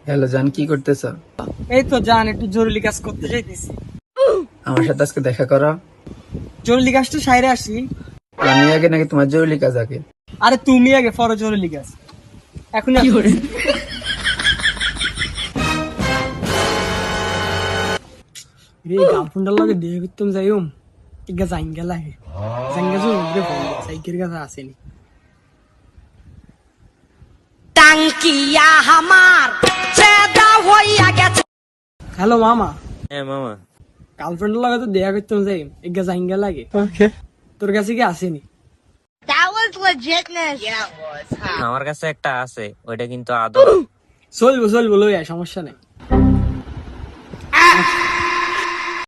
Hello জান, কি করতেছ? এই তো জান, একটু জরুরি কাজ করতে যাইতেছি। আমার সাথে আজকে দেখা করো। জরুরি কাজটা সাইরে আসি। আমি আগে নাকি তোমার জরুরি কাজ আগে? আরে তুমি আগে ফরো জরুরি কাজ। এখন গার্লফ্রেন্ডের লগে বিয়ে করতাম যাইম ইগা জাইঙ্গা লাগে জাইঙ্গা জরুরি ফোন সাইকের কাছে আসেনি। টাঙ্কিয়া হামার চেদা হইয়া গেছে। হ্যালো মামা। হ্যাঁ মামা। গার্লফ্রেন্ডের লগে তো দেয়া করতাম যাই ইগা জাইঙ্গা লাগে। তোর কাছে কি আসেনি? That was legitness. Yeah, it was. আমার কাছে একটা আছে, ওইটা কিন্তু আদৌ চলবো লইয়া, সমস্যা নেই।